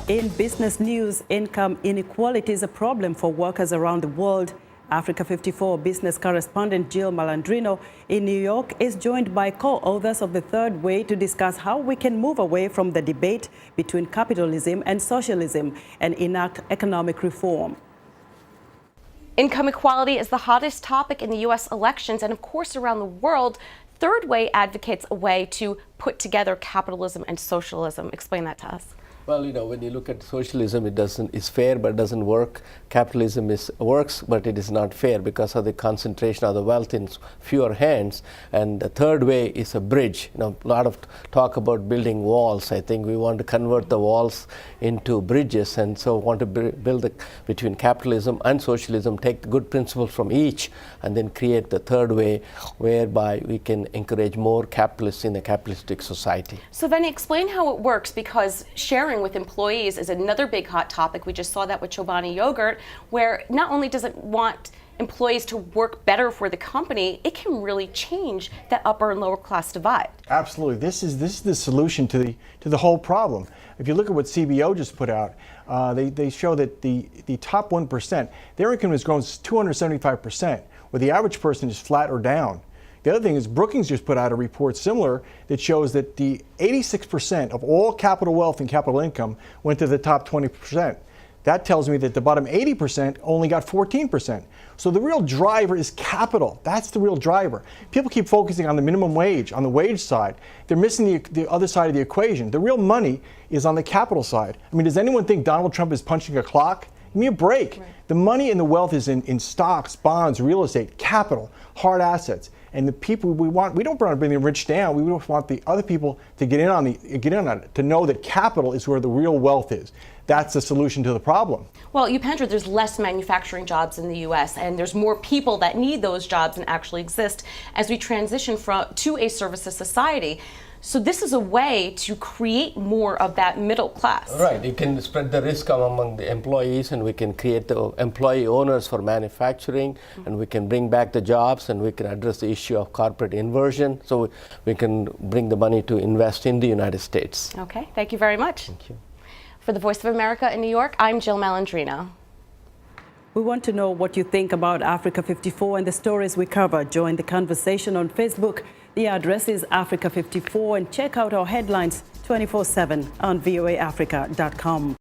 In business news, income inequality is a problem for workers around the world. Africa 54 business correspondent Jill Malandrino in New York is joined by co-authors of The Third Way to discuss how we can move away from the debate between capitalism and socialism and enact economic reform. Income equality is the hottest topic in the U.S. elections and, of course, around the world. Third Way advocates a way to put together capitalism and socialism. Explain that to us. Well, when you look at socialism, it's fair, but it doesn't work. Capitalism works, but it is not fair because of the concentration of the wealth in fewer hands. And the third way is a bridge. A lot of talk about building walls. I think we want to convert the walls into bridges, and so want to build between capitalism and socialism, take the good principles from each, and then create the third way, whereby we can encourage more capitalists in a capitalistic society. So, Veny, explain how it works, because sharing with employees is another big hot topic. We just saw that with Chobani Yogurt, where not only does it want employees to work better for the company, it can really change that upper and lower class divide. Absolutely. This is the solution to the whole problem. If you look at what CBO just put out, they show that the top 1%, their income has grown 275%, where the average person is flat or down. The other thing is Brookings just put out a report similar that shows that the 86% of all capital wealth and capital income went to the top 20%. That tells me that the bottom 80% only got 14%. So the real driver is capital. That's the real driver. People keep focusing on the minimum wage, on the wage side. They're missing the other side of the equation. The real money is on the capital side. I mean, does anyone think Donald Trump is punching a clock? Give me a break. Right. The money and the wealth is in stocks, bonds, real estate, capital, hard assets. And the people we want to bring the rich down. We want the other people to get in on it, to know that capital is where the real wealth is. That's the solution to the problem. Well, Upendra, there's less manufacturing jobs in the U.S., and there's more people that need those jobs and actually exist as we transition to a services society. So this is a way to create more of that middle class. Right. You can spread the risk among the employees, and we can create the employee owners for manufacturing, and we can bring back the jobs, and we can address the issue of corporate inversion. So we can bring the money to invest in the United States. Okay. Thank you very much. Thank you. For the Voice of America in New York, I'm Jill Malandrino. We want to know what you think about Africa 54 and the stories we cover. Join the conversation on Facebook. The address is Africa 54, and check out our headlines 24/7 on voaafrica.com.